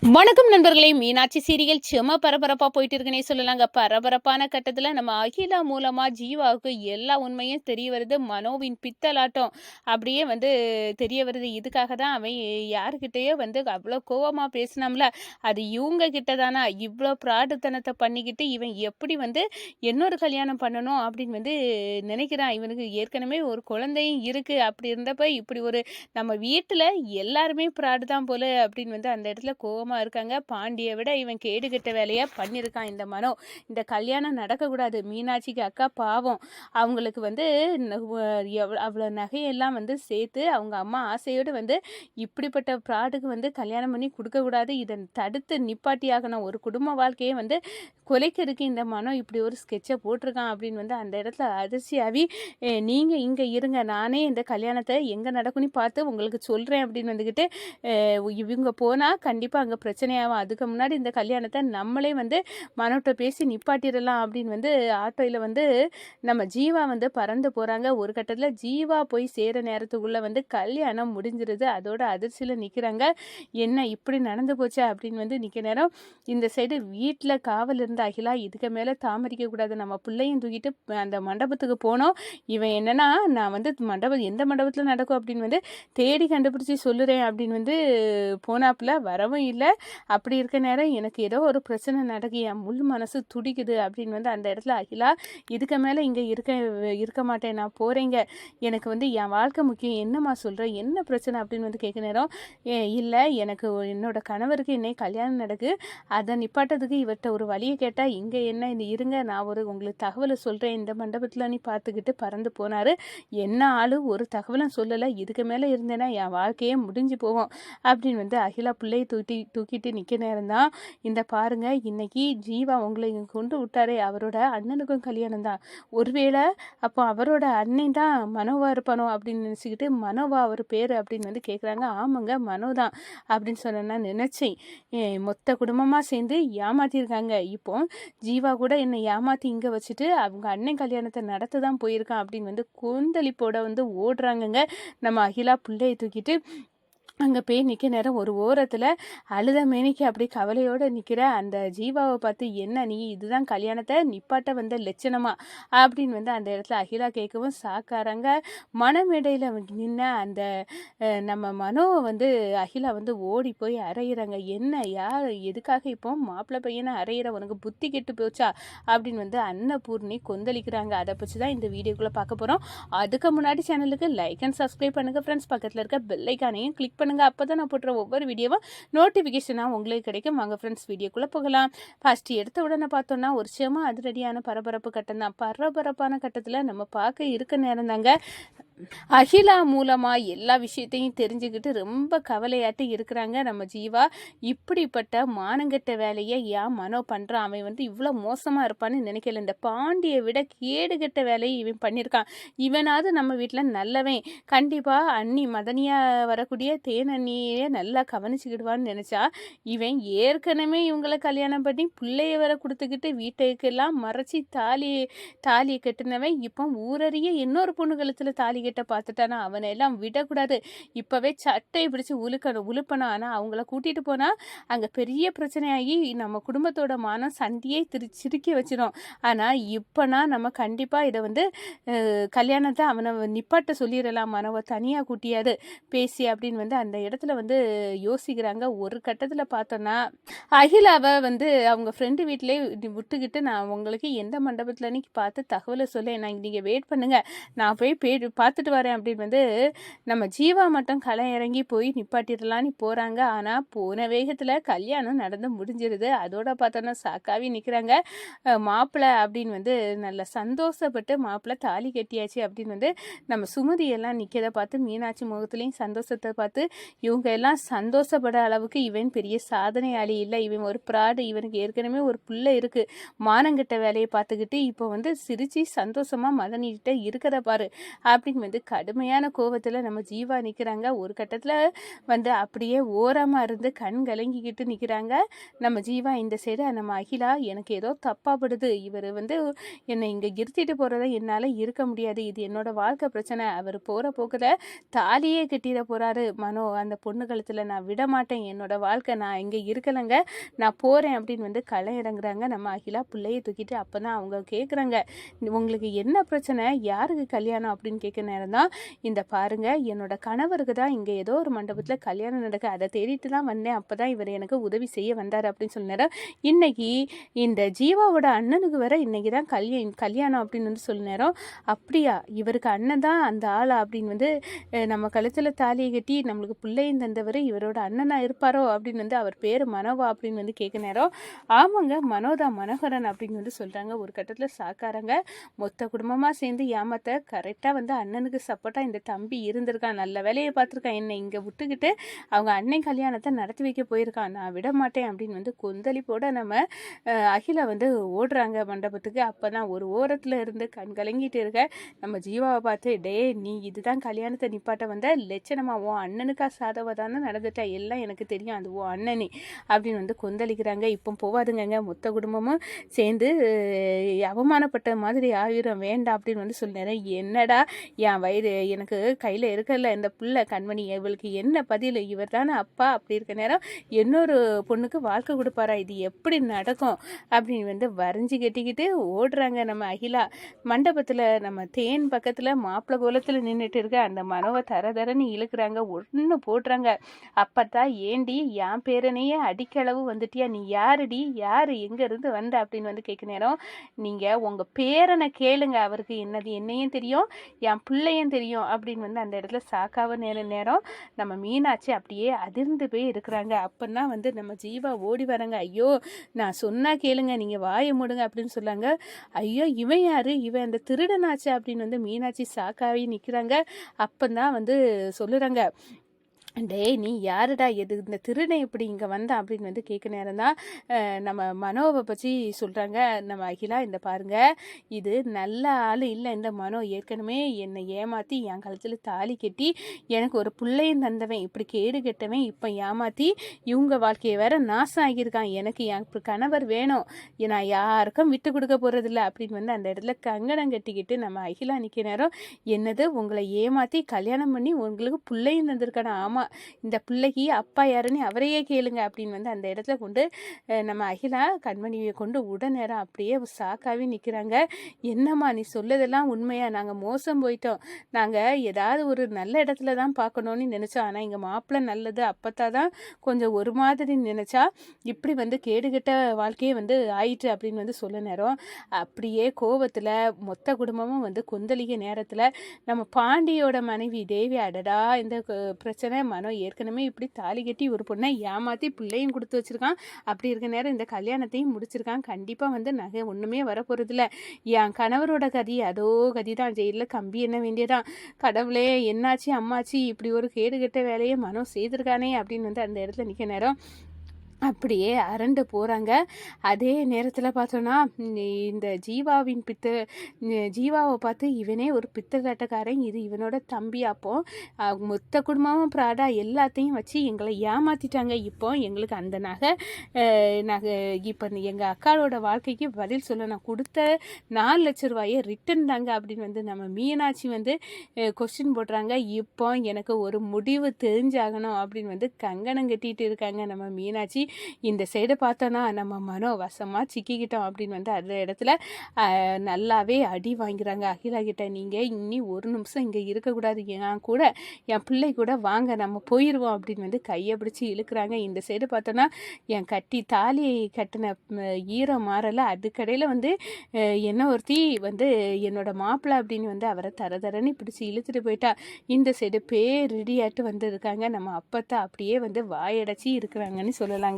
வணக்கம் நண்பர்களே, மீனாட்சி சீரியல் செம பரபரப்பா போயிட்டு இருக்குன்னே சொல்லலாங்க. பரபரப்பான கட்டத்துல நம்ம அகிலா மூலமா ஜீவாவுக்கு எல்லா உண்மையும் தெரிய வருது. மனோவின் பித்தலாட்டம் அப்படியே தெரிய வருது. இதுக்காக தான் அவன் யாருக்கிட்டயோ அவ்வளோ கோவமா பேசினாம்ல, அது இவங்க கிட்ட தானா இவ்வளோ பிராடுத்தனத்தை பண்ணிக்கிட்டு இவன் எப்படி இன்னொரு கல்யாணம் பண்ணணும் அப்படின்னு நினைக்கிறான். இவனுக்கு ஏற்கனவே ஒரு குழந்தையும் இருக்கு. அப்படி இருந்தப்ப இப்படி ஒரு நம்ம வீட்டுல எல்லாருமே பிராடு தான் போல அப்படின்னு அந்த இடத்துல கோவமா இருக்காங்க. பாண்டியை விட இவன் கேடுகெட்ட வேலையா பண்ணியிருக்கான் இந்த மனோ. இந்த கல்யாணம் நடக்கக்கூடாது. மீனாட்சிக்கு அக்கா பாவம், அவங்களுக்கு அவ்வளோ நகையெல்லாம் சேர்த்து அவங்க அம்மா ஆசையோடு இப்படிப்பட்ட ப்ராடுக்கு கல்யாணம் பண்ணி கொடுக்கக்கூடாது. இதை தடுத்து நிப்பாட்டியாகணும். ஒரு குடும்ப வாழ்க்கையை கொலைக்கிறதுக்கு இந்த மனோ இப்படி ஒரு ஸ்கெட்சை போட்டிருக்கான் அப்படின்னு அந்த இடத்துல அதிர்ச்சியாகி, நீங்கள் இங்கே இருங்க, நானே இந்த கல்யாணத்தை எங்கே நடக்கும்னு பார்த்து உங்களுக்கு சொல்கிறேன் அப்படின்னு இவங்க போனால் கண்டிப்பாக அங்கே பிரச்சனையாகும். அதுக்கு முன்னாடி இந்த கல்யாணத்தை நம்மளே மனோட்ட பேசி நிப்பாட்டிடலாம் அப்படின்னு ஆட்டோயில் நம்ம ஜீவா பறந்து போகிறாங்க. ஒரு கட்டத்தில் ஜீவா போய் சேர நேரத்துக்குள்ளே கல்யாணம் முடிஞ்சிருது. அதோட அதிர்ச்சியில் நிற்கிறாங்க. என்ன இப்படி நடந்து போச்சா அப்படின்னு நிற்க நேரம் இந்த சைடு வீட்டில் காவல் இருந்த அகிலா, இதுக்கு மேலே தாமரிக்கக்கூடாது, நம்ம பிள்ளையும் தூக்கிட்டு அந்த மண்டபத்துக்கு போனோம். இவன் என்னன்னா, நான் மண்டபம் எந்த மண்டபத்தில் நடக்கும் அப்படின்னு தேடி கண்டுபிடிச்சி சொல்லுறேன் அப்படின்னு போனாப்புல வரவும் இல்லை. அப்படி இருக்க நேரம் எனக்கு ஏதோ ஒரு பிரச்சனை நடக்கு, என் முள் மனசு துடிக்குது அப்படின்னு அந்த இடத்துல அகிலா, இதுக்கு மேலே இங்கே இருக்க மாட்டேன், நான் போகிறேங்க, எனக்கு என் வாழ்க்கை முக்கியம், என்னம்மா சொல்கிறேன், என்ன பிரச்சனை அப்படின்னு கேட்க நேரம், இல்லை எனக்கு என்னோட கணவருக்கு என்னை கல்யாணம் நடக்கு, அதை நிப்பாட்டதுக்கு இவர்கிட்ட ஒரு வழியை கேட்டால், இங்கே என்ன இருங்க, நான் உங்களுக்கு தகவலை சொல்கிறேன், இந்த மண்டபத்தில் நீ பார்த்துக்கிட்டு பறந்து போனார். என்ன ஆளு ஒரு தகவலும் சொல்லலை, இதுக்கு மேலே இருந்தேன்னா என் வாழ்க்கையே முடிஞ்சு போவோம் அப்படின்னு அகிலா பிள்ளையை தூக்கிட்டு நிற்க நேரம் தான் இந்த பாருங்க, இன்னைக்கு ஜீவா உங்களை இங்கே கொண்டு விட்டாரே, அவரோட அண்ணனுக்கும் கல்யாணம் தான், ஒருவேளை அப்போ அவரோட அண்ணன் தான் மனோவா இருப்பானோ அப்படின்னு நினச்சிக்கிட்டு, மனோவா அவர் பேர் அப்படின்னு கேட்குறாங்க. ஆமாங்க மனோ தான் அப்படின்னு சொன்னா நினச்சேன், மொத்த குடும்பமாக சேர்ந்து ஏமாத்திருக்காங்க. இப்போ ஜீவா கூட என்னை ஏமாற்றி இங்கே வச்சுட்டு அவங்க அண்ணன் கல்யாணத்தை நடத்த தான் போயிருக்கான் அப்படின்னு கொந்தளிப்போட ஓடுறாங்கங்க நம்ம அகிலா பிள்ளையை தூக்கிட்டு. அங்கே போய் நிற்க நேரம் ஒரு ஓரத்தில் அழுத மேனிக்கு அப்படி கவலையோடு நிற்கிற அந்த ஜீவாவை பார்த்து, என்ன நீ இதுதான் கல்யாணத்தை நிப்பாட்ட லட்சணமா அப்படின்னு அந்த இடத்துல அகிலா கேட்கவும் சாக்காராங்க. மனமேடையில் நின்ன அந்த நம்ம மனோவை அகிலா ஓடி போய் அரையிறாங்க. என்ன யார் எதுக்காக இப்போ மாப்பிள்ளை பையனை அரையிற, உனக்கு புத்தி கெட்டு போச்சா அப்படின்னு அன்னபூர்ணி கொந்தளிக்கிறாங்க. அதை பற்றி தான் இந்த வீடியோக்குள்ளே பார்க்க போகிறோம். அதுக்கு முன்னாடி சேனலுக்கு லைக் அண்ட் சப்ஸ்கிரைப் பண்ணுங்கள் ஃப்ரெண்ட்ஸ். பக்கத்தில் இருக்க பெல் ஐக்கானையும் கிளிக் பண்ணுங்க. அப்போ தான் நான் போட்டுற ஒவ்வொரு வீடியோவும் நோட்டிஃபிகேஷனாக உங்களுக்கு கிடைக்கும். வாங்க ஃப்ரெண்ட்ஸ் வீடியோக்குள்ளே போகலாம். ஃபர்ஸ்ட் எடுத்த உடனே பார்த்தோன்னா ஒரு செம அதிரடியான பரபரப்பு கட்டம் தான். பரபரப்பான கட்டத்தில் நம்ம பார்க்க இருக்க நேரம் தாங்க அகிலா மூலமாக எல்லா விஷயத்தையும் தெரிஞ்சுக்கிட்டு ரொம்ப கவலையாட்டு இருக்கிறாங்க நம்ம ஜீவா. இப்படிப்பட்ட மானங்கெட்ட வேலையை ஏன் மனோ பண்ணுறான், அவன் இவ்வளோ மோசமாக இருப்பான்னு நினைக்கல. இந்த பாண்டியை விட கேடுகெட்ட வேலையை இவன் பண்ணியிருக்கான். இவனாவது நம்ம வீட்டில் நல்லவன், கண்டிப்பாக அண்ணி மதனியாக வரக்கூடிய தேனண்ணியே நல்லா கவனிச்சுக்கிடுவான்னு நினச்சா, இவன் ஏற்கனவே இவங்களை கல்யாணம் பண்ணி பிள்ளைய வர கொடுத்துக்கிட்டு வீட்டுக்கெல்லாம் மறைச்சி தாலியை கட்டினவன் இப்போ ஊரறிய இன்னொரு பொண்ணு கழுத்தில் தாலி கிட்ட பார்த்துட்டானா, அவனை எல்லாம் விடக்கூடாது, இப்போவே சட்டையை பிடிச்சி உழுப்பணும். ஆனால் அவங்கள கூட்டிகிட்டு போனால் அங்கே பெரிய பிரச்சனையாகி நம்ம குடும்பத்தோட மானம் சண்டையே சிரிக்க வச்சிடும். ஆனால் இப்போனா நம்ம கண்டிப்பாக இதை கல்யாணத்தை அவனை நிப்பாட்ட சொல்லிடலாம், மனவை தனியாக கூட்டியாது பேசி அப்படின்னு அந்த இடத்துல யோசிக்கிறாங்க. ஒரு கட்டத்தில் பார்த்தோன்னா அகிலாவை அவங்க ஃப்ரெண்டு வீட்டிலே விட்டுக்கிட்டு, நான் உங்களுக்கு எந்த மண்டபத்தில் பார்த்து தகவலை சொல்ல, நான் நீங்கள் வெயிட் பண்ணுங்கள், நான் போய் பார்த்துட்டு வரேன் அப்படின்னு நம்ம ஜீவா மட்டும் களை இறங்கி போய் நிப்பாட்டிடலான்னு போகிறாங்க. ஆனால் போன வேகத்தில் கல்யாணம் நடந்து முடிஞ்சிருது. அதோட பார்த்தோன்னா சாக்காவி நிற்கிறாங்க. மாப்பிள்ளை அப்படின்னு நல்ல சந்தோஷப்பட்டு மாப்பிள்ளை தாலி கட்டியாச்சு அப்படின்னு நம்ம சுமதியெல்லாம் நிற்கிறத பார்த்து மீனாட்சி முகத்துலேயும் சந்தோஷத்தை பார்த்து, இவங்க எல்லாம் சந்தோஷப்பட அளவுக்கு இவன் பெரிய சாதனையாளி இல்லை, இவன் ஒரு ப்ராடு, இவனுக்கு ஏற்கனவே ஒரு பிள்ளை இருக்குது, மானங்கிட்ட வேலையை பார்த்துக்கிட்டு இப்போ சிரித்து சந்தோஷமாக மதனிக்கிட்ட இருக்கிற பாரு அப்படின்னு கடுமையான கோபத்தில் நம்ம ஜீவா நிற்கிறாங்க. ஒரு கட்டத்தில் அப்படியே ஓரமாக இருந்து கண் கலங்கிக்கிட்டு நிற்கிறாங்க நம்ம ஜீவா. இந்த சைடு நம்ம அகிலா, எனக்கு ஏதோ தப்பாப்படுது, இவர் என்னை இங்கே இருத்திட்டு போகிறத என்னால் இருக்க முடியாது, இது என்னோட வாழ்க்கை பிரச்சனை, அவர் போகிற போக்கில் தாலியே கட்டிட போகிறாரு மனோ மனோ அந்த பொண்ணு கழுத்தில் நான் விட மாட்டேன், என்னோட வாழ்க்கை நான் இங்கே இருக்கலைங்க, நான் போகிறேன் அப்படின்னு வந்து களை இறங்குறாங்க நம்ம அகிலா பிள்ளையை தூக்கிட்டு. அப்போ தான் அவங்க கேட்குறாங்க, உங்களுக்கு என்ன பிரச்சனை, யாருக்கு கல்யாணம் அப்படின்னு கேட்க நேரம் தான், இந்த பாருங்க என்னோட கணவருக்கு தான் இங்கே ஏதோ ஒரு மண்டபத்தில் கல்யாணம் நடக்க, அதை தேடிட்டு தான் வந்தேன், அப்போ தான் இவர் எனக்கு உதவி செய்ய வந்தார் அப்படின்னு சொன்ன நேரம், இன்னைக்கு இந்த ஜீவாவோட அண்ணனுக்கு வர இன்னைக்கு தான் கல்யாணம் அப்படின்னு வந்து சொல்ல நேரம், அப்படியா இவருக்கு அண்ணன் தான் அந்த ஆளா அப்படின்னு வந்து நம்ம கழுத்தில் தாலியை கட்டி நம்மளுக்கு பிள்ளையும் தந்தவர் இவரோட அண்ணனா இருப்பாரோ அப்படின்னு வந்து அவர் பேர் மனோவா அப்படின்னு வந்து கேட்க நேரம், ஆமாங்க மனோதா மனோகரன் அப்படின்னு வந்து சொல்கிறாங்க. ஒரு கட்டத்தில் சாக்காரங்க, மொத்த குடும்பமாக சேர்ந்து ஏமாத்த கரெக்டாக வந்து அண்ணனுக்கு சப்போர்ட்டாக இந்த தம்பி இருந்திருக்கான், நல்ல வேலையை பார்த்துருக்கான், என்னை இங்கே விட்டுக்கிட்டு அவங்க அண்ணன் கல்யாணத்தை நடத்தி வைக்க போயிருக்கான், நான் விட மாட்டேன் அப்படின்னு வந்து கொந்தளிப்போட நம்ம அகிலா வந்து ஓடுறாங்க மண்டபத்துக்கு. அப்போ தான் ஒரு ஓரத்தில் இருந்து கண் கலங்கிட்டு இருக்க நம்ம ஜீவாவை பார்த்து, டே நீ இதுதான் கல்யாணத்தை நிப்பாட்ட வந்த லட்சணமா, உன் அண்ணனுக்கா சாதவ தானே நடந்துட்டா, எல்லாம் எனக்கு தெரியும், அது உன் அண்ணனி அப்படின்னு வந்து கொந்தளிக்கிறாங்க. இப்போ போவாதுங்க, மொத்த குடும்பமும் சேர்ந்து அவமானப்பட்ட மாதிரி ஆயிரம் வேண்டாம் அப்படின்னு வந்து சொன்னேன். என்னடா என் வயிறு எனக்கு கையில் இருக்கல இந்த பிள்ளை கண்மணி, இவளுக்கு என்ன பதில், இவர் தானே அப்பா அப்படி இருக்க நேரம் இன்னொரு பொண்ணுக்கு வாழ்க்கை கொடுப்பாரா, இது எப்படி நடக்கும் அப்படின்னு வந்து வரைஞ்சி கட்டிக்கிட்டு ஓடுறாங்க நம்ம அகிலா. மண்டபத்தில் நம்ம தேன் பக்கத்தில் மாப்பிள்ளை கோலத்தில் நின்றுட்டு இருக்க அந்த மனோவை தரன்னு இழுக்கிறாங்க, ஒன்று போடுறாங்க. அப்பத்தான், ஏண்டி என் பேரனையே அடிக்களவு வந்துட்டியா, நீ யாருடி, யாரு எங்கேருந்து வந்த அப்படின்னு வந்து கேட்க நேரம், நீங்கள் உங்கள் பேரனை கேளுங்க, அவருக்கு என்னையும் தெரியும் என் பிள்ளையும் தெரியும் அப்படின்னு வந்து அந்த இடத்துல சாக்காவ நேரம் நம்ம மீனாட்சி அப்படியே அதிர்ந்து போய் இருக்கிறாங்க. அப்போன்னா வந்து நம்ம ஜீவா ஓடி வராங்க, ஐயோ நான் சொன்னா கேளுங்க, நீங்கள் வாயை மூடுங்க அப்படின்னு சொல்லாங்க. ஐயோ இவன் யாரு, இவன் அந்த திருடனாச்சு அப்படின்னு வந்து மீனாட்சி சாக்காவே நிற்கிறாங்க. அப்போதான் வந்து சொல்லுறாங்க, டேய் நீ யாருடா, எது இந்த திருடனை எப்படி இங்கே வந்தான் அப்படின்னு வந்து கேட்க நேரம் தான் நம்ம மனோவை பற்றி சொல்கிறாங்க நம்ம அகிலா. இந்த பாருங்க, இது நல்ல ஆள் இல்லை, இந்த மனோ ஏற்கனவே என்னை ஏமாற்றி என் கழுத்தில் தாலி கட்டி எனக்கு ஒரு பிள்ளையும் தந்தவன், இப்படி கேடு கெட்டவன், இப்போ ஏமாற்றி இவங்க வாழ்க்கையை வேற நாசம் ஆகியிருக்கான், எனக்கு என் கணவர் வேணும், நான் யாருக்கும் விட்டு கொடுக்க போகிறதில்ல அப்படின்னு வந்து அந்த இடத்துல கங்கணம் கட்டிக்கிட்டு நம்ம அகிலா நிற்க நேரம், என்னது உங்களை ஏமாற்றி கல்யாணம் பண்ணி உங்களுக்கு பிள்ளையும் தந்திருக்கானா, ஆமாம் இந்த பிள்ளைக்கு அப்பா யாருன்னு அவரையே கேளுங்க அப்படின்னு வந்து அந்த இடத்துல கொண்டு நம்ம அகிலா கண்மணியை கொண்டு உடனேரம் அப்படியே சாக்காவே நிற்கிறாங்க. என்னம்மா நீ சொல்லதெல்லாம் உண்மையா, நாங்கள் மோசம் போயிட்டோம், நாங்கள் ஏதாவது ஒரு நல்ல இடத்துல தான் பார்க்கணுன்னு நினச்சோம், ஆனால் எங்கள் மாப்பிள்ளை நல்லது அப்பத்தான் தான் கொஞ்சம் ஒரு மாதிரி நினச்சா இப்படி வந்து கேடுகட்ட வாழ்க்கையே வந்து ஆயிட்டு அப்படின்னு வந்து சொல்ல நேரம், அப்படியே கோவத்தில் மொத்த குடும்பமும் வந்து கொந்தளிக்க நேரத்தில் நம்ம பாண்டியோட மனைவி தேவி, அடடா இந்த பிரச்சனை, மனோ ஏற்கனவே இப்படி தாலி கட்டி ஒரு பொண்ணை ஏமாற்றி பிள்ளையும் கொடுத்து வச்சுருக்கான், அப்படி இருக்க நேரம் இந்த கல்யாணத்தையும் முடிச்சிருக்கான், கண்டிப்பாக வந்து நகை ஒன்றுமே வரப்போகிறதில்ல, என் கணவரோட கதி அதோ கதி தான், ஜெயிலில் கம்பி என்ன வேண்டியதான், கடவுளே என்னாச்சு அம்மாச்சி இப்படி ஒரு கேடுகட்ட வேலையை மனோ செய்திருக்கானே அப்படின்னு வந்து அந்த இடத்துல நிற்க நேரம் அப்படியே அரண்டு போகிறாங்க. அதே நேரத்தில் பார்த்தோன்னா இந்த ஜீவாவை பார்த்து, இவனே ஒரு பித்தலாட்டக்காரன், இது இவனோட தம்பி, அப்போ மொத்த குடும்பமும் ப்ராடா எல்லாத்தையும் வச்சு எங்களை ஏமாற்றிட்டாங்க, இப்போ எங்களுக்கு அந்த நகை இப்போ எங்கள் அக்காவோட வாழ்க்கைக்கு பதில் சொல்ல நான் கொடுத்த 4 லட்ச ரூபாயை ரிட்டன் தாங்க அப்படின்னு வந்து நம்ம மீனாட்சி வந்து கொஸ்டின் போடுறாங்க. இப்போ எனக்கு ஒரு முடிவு தெரிஞ்சாகணும் அப்படின்னு வந்து கங்கணம் கட்டிட்டு இருக்காங்க நம்ம மீனாட்சி. இந்த சைடு பார்த்தோன்னா நம்ம மனோ வசமாக சிக்கிக்கிட்டோம் அப்படின்னு வந்து அந்த இடத்துல நல்லாவே அடி வாங்கிறாங்க அகிலா கிட்ட, நீங்கள் இன்னி ஒரு நிமிஷம் இங்கே இருக்கக்கூடாது, என் கூட என் பிள்ளை கூட வாங்க நம்ம போயிடுவோம் அப்படின்னு வந்து கையை பிடிச்சி இழுக்கிறாங்க. இந்த சைடு பார்த்தோன்னா என் தாலி கட்டின ஈரம் மாறலை, அதுக்கடையில் வந்து என்ன ஒருத்தி வந்து என்னோட மாப்பிள்ளை அப்படின்னு வந்து அவரை தரன்னு பிடிச்சி இழுத்துட்டு போயிட்டா. இந்த சைடு பேர் ரெடியாட்டு வந்து இருக்காங்க நம்ம அப்பத்தை, அப்படியே வந்து வாயடைச்சி இருக்கிறாங்கன்னு சொல்லலாங்க.